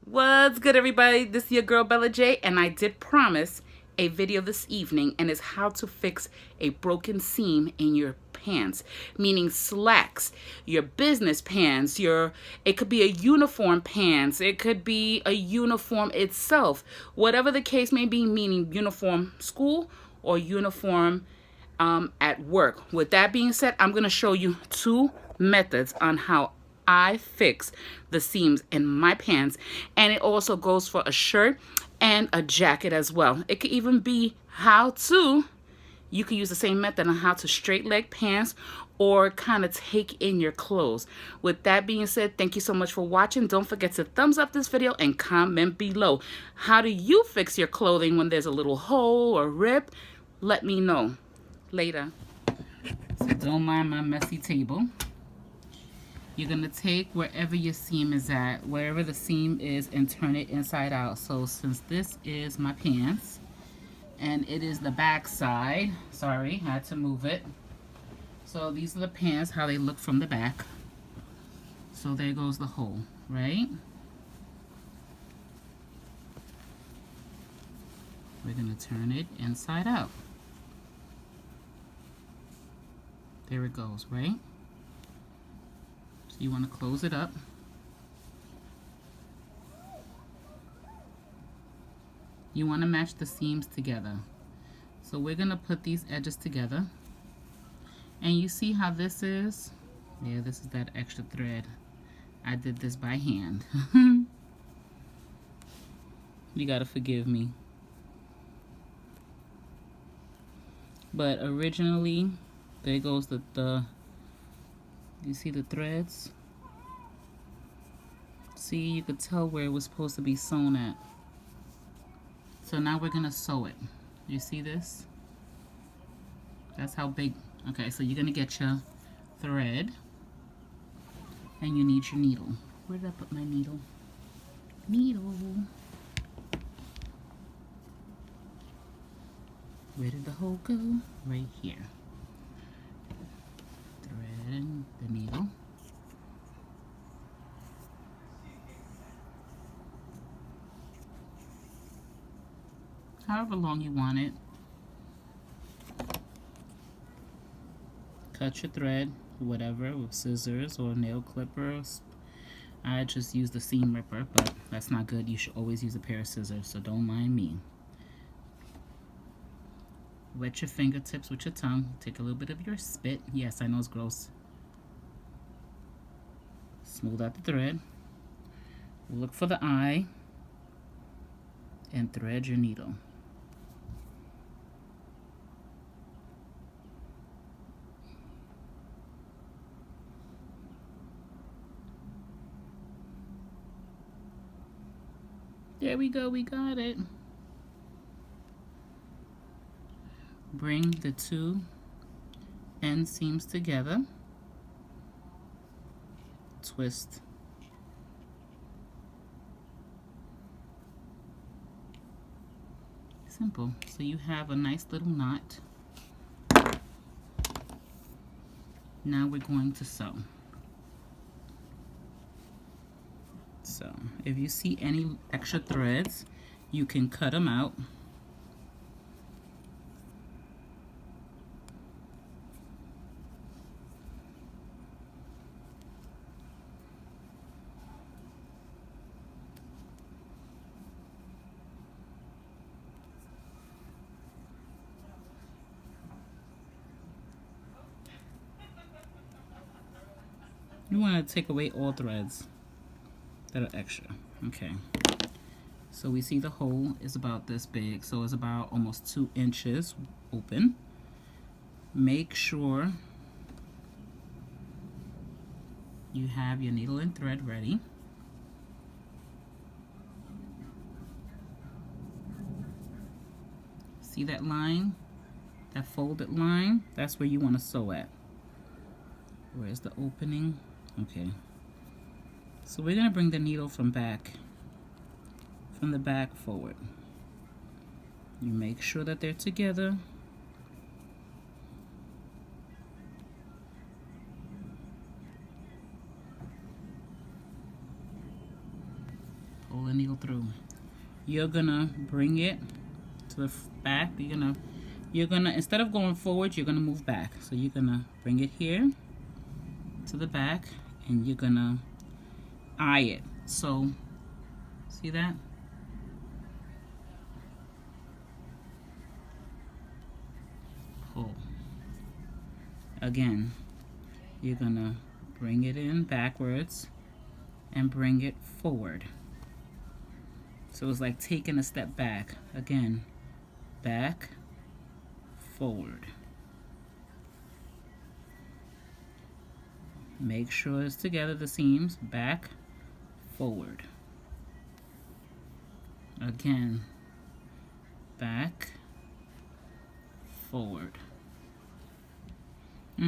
What's good, everybody? This is your girl Bella J, and I did promise a video this evening, and it's how to fix a broken seam in your pants, meaning slacks, your business pants, it could be a uniform pants, it could be a uniform itself, whatever the case may be, meaning uniform school or uniform at work. With that being said, I'm going to show you two methods on how I fix the seams in my pants, and it also goes for a shirt and a jacket as well. It could even be you can use the same method on how to straight leg pants or kind of take in your clothes. With that being said, thank you so much for watching. Don't forget to thumbs up this video and comment below. How do you fix your clothing when there's a little hole or rip? Let me know later. So don't mind my messy table. You're going to take wherever your seam is at, wherever the seam is, and turn it inside out. So since this is my pants and it is the back side, sorry, had to move it. So these are the pants, how they look from the back. So there goes the hole, right? We're going to turn it inside out. There it goes, right? So you want to close it up. You want to match the seams together. So we're going to put these edges together. And you see how this is? Yeah, this is that extra thread. I did this by hand. You got to forgive me. But originally, there goes the you see the threads? See, you could tell where it was supposed to be sewn at. So now we're gonna sew it. You see this? That's how big. Okay, so you're gonna get your thread and you need your needle. Where did I put my needle? Needle. Where did the hole go? Right here. Thread and the needle. However long you want it. Cut your thread, whatever, with scissors or nail clippers. I just use the seam ripper, but that's not good. You should always use a pair of scissors, so don't mind me. Wet your fingertips with your tongue. Take a little bit of your spit. Yes, I know it's gross. Smooth out the thread. Look for the eye and thread your needle. There we go, we got it. Bring the two end seams together. Twist. Simple. So you have a nice little knot. Now we're going to sew. So if you see any extra threads, you can cut them out. You want to take away all threads that are extra. Okay. So we see the hole is about this big, so it's about almost 2 inches open. Make sure you have your needle and thread ready. See that line? That folded line? That's where you want to sew at. Where's the opening? Okay. So we're going to bring the needle from the back forward. You make sure that they're together. pull the needle through. You're gonna bring it to the back. You're gonna instead of going forward, you're gonna move back. So you're gonna bring it here to the back, and you're gonna eye it. So see that? Pull. Again, you're gonna bring it in backwards and bring it forward. So it's like taking a step back. Again, back, forward. Make sure it's together, the seams, back, forward. Again, back, forward.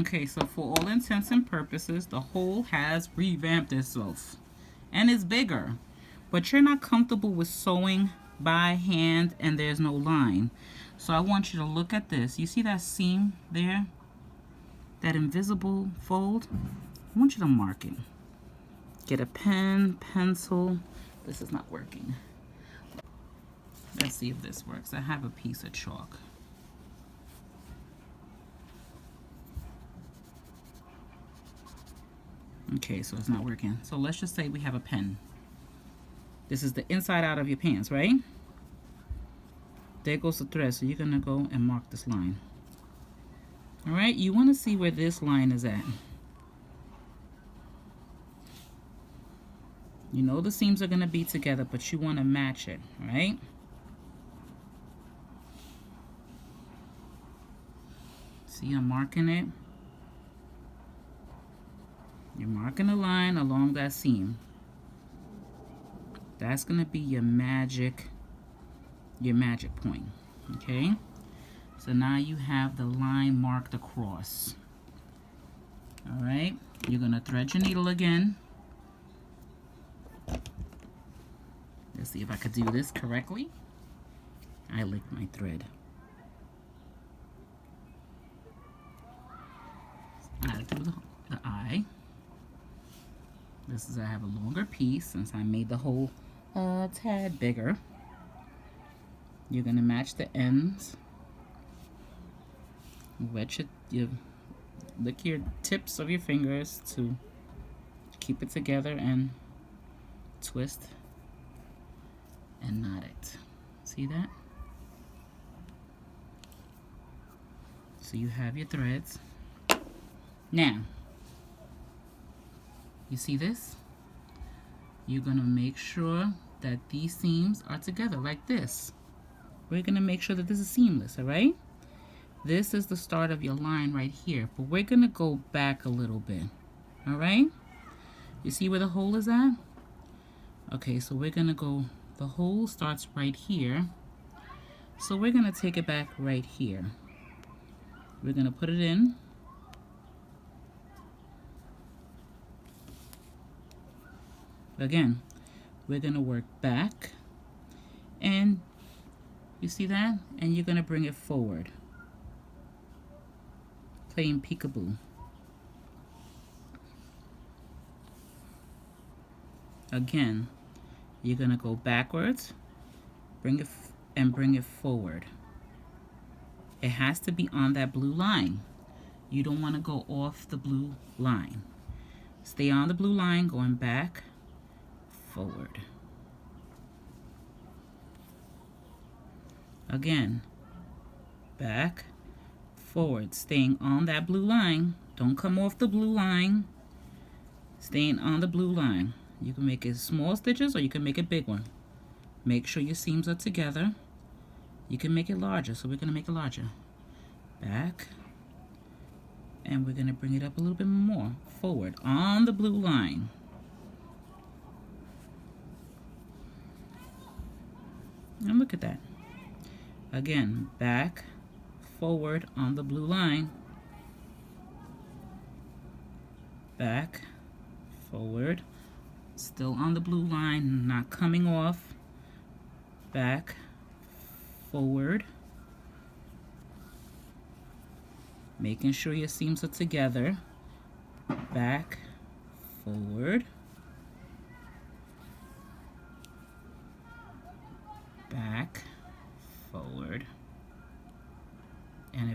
Okay, so for all intents and purposes, the hole has revamped itself and it's bigger, but you're not comfortable with sewing by hand and there's no line. So I want you to look at this. You see that seam there? That invisible fold? I want you to mark it. Get a pen, pencil. This is not working. Let's see if this works. I have a piece of chalk. Okay, so it's not working. So let's just say we have a pen. This is the inside out of your pants, right? There goes the thread, so you're gonna go and mark this line. All right, you wanna see where this line is at. You know the seams are gonna be together, but you wanna match it, right? See, I'm marking it. You're marking a line along that seam. That's gonna be your magic point, okay? So now you have the line marked across. All right, you're gonna thread your needle again. Let's see if I could do this correctly. I licked my thread. I do the eye. This is, I have a longer piece since I made the hole a tad bigger. You're gonna match the ends. Wedge it, you lick your tips of your fingers to keep it together and twist and knot it. See that? So you have your threads. Now, you see this? You're gonna make sure that these seams are together like this. We're gonna make sure that this is seamless, all right? This is the start of your line right here, but we're gonna go back a little bit, all right? You see where the hole is at? Okay, so we're gonna go, the hole starts right here. So we're gonna take it back right here. We're gonna put it in. Again, we're gonna work back, and you see that? And you're gonna bring it forward. Playing peekaboo. Again, you're gonna go backwards, bring it forward. It has to be on that blue line. You don't wanna go off the blue line. Stay on the blue line, going back, forward. Again, back, forward, staying on that blue line. Don't come off the blue line. Staying on the blue line. You can make it small stitches or you can make it big one. Make sure your seams are together. You can make it larger, so we're gonna make it larger. Back, and we're gonna bring it up a little bit more. Forward, on the blue line. And look at that. Again, back, forward on the blue line. Back, forward, still on the blue line, not coming off. Back, forward. Making sure your seams are together. Back, forward.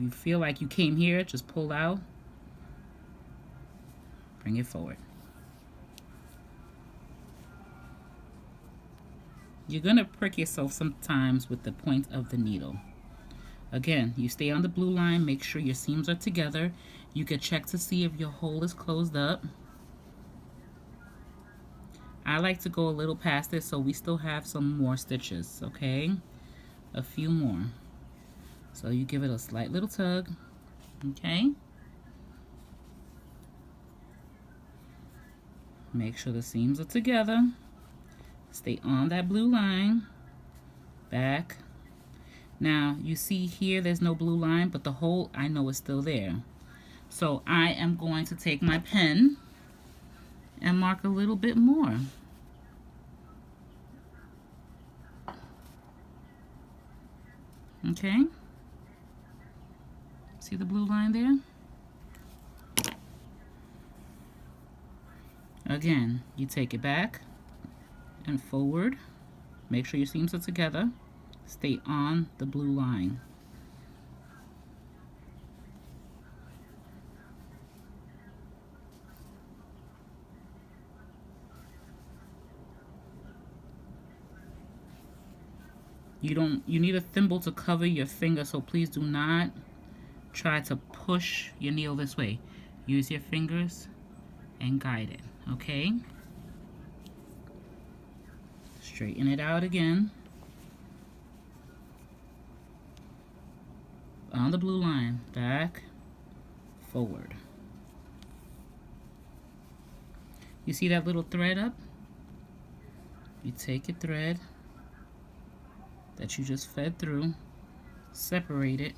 you feel like you came here, just pull out, bring it forward. You're gonna prick yourself sometimes with the point of the needle. Again, you stay on the blue line, make sure your seams are together. You can check to see if your hole is closed up. I like to go a little past it so we still have some more stitches, okay? A few more. So you give it a slight little tug, okay? Make sure the seams are together. Stay on that blue line. Back. Now, you see here there's no blue line, but the hole I know is still there. So I am going to take my pen and mark a little bit more. Okay? See the blue line there? Again, you take it back and forward. Make sure your seams are together. Stay on the blue line. You need a thimble to cover your finger, so please do not try to push your needle this way. Use your fingers and guide it, okay? Straighten it out again. On the blue line, back, forward. You see that little thread up? You take your thread that you just fed through, separate it,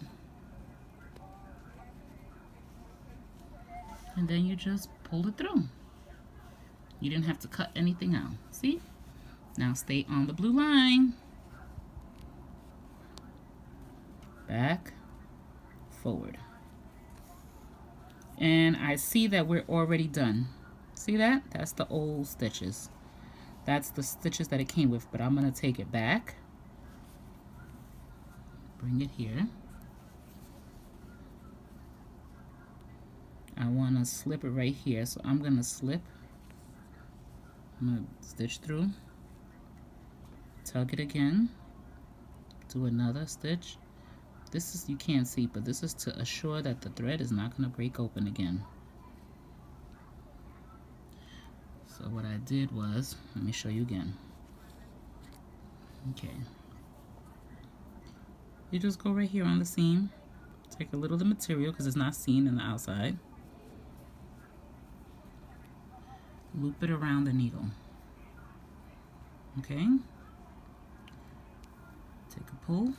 and then you just pull it through. You didn't have to cut anything out, see? Now stay on the blue line. Back, forward. And I see that we're already done. See that? That's the old stitches. That's the stitches that it came with, but I'm gonna take it back. Bring it here. I want to slip it right here, so I'm going to slip. I'm going to stitch through, tug it again, do another stitch. This is, you can't see, but this is to assure that the thread is not going to break open again. So what I did was, let me show you again. Okay. You just go right here on the seam, take a little of the material because it's not seen in the outside, loop it around the needle, okay? Take a pull,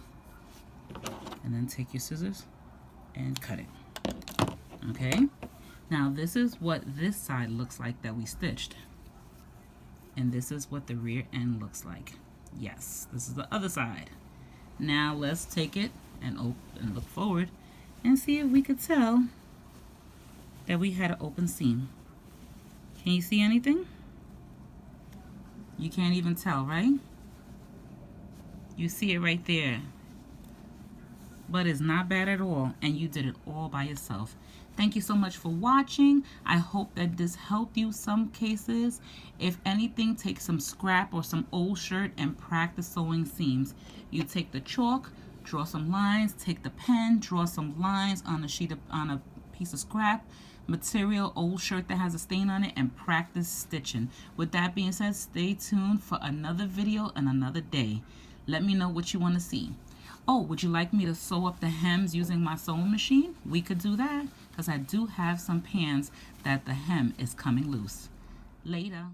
and then take your scissors and cut it, okay? Now this is what this side looks like that we stitched, and this is what the rear end looks like. Yes, this is the other side. Now let's take it and look forward and see if we could tell that we had an open seam. Can you see anything? You can't even tell, right? You see it right there. But it's not bad at all, and you did it all by yourself. Thank you so much for watching. I hope that this helped you some cases. If anything, take some scrap or some old shirt and practice sewing seams. You take the chalk, draw some lines, take the pen, draw some lines on a piece of scrap material, old shirt that has a stain on it, and practice stitching. With that being said, stay tuned for another video and another day. Let me know what you want to see. Oh, would you like me to sew up the hems using my sewing machine? We could do that, because I do have some pants that the hem is coming loose. Later.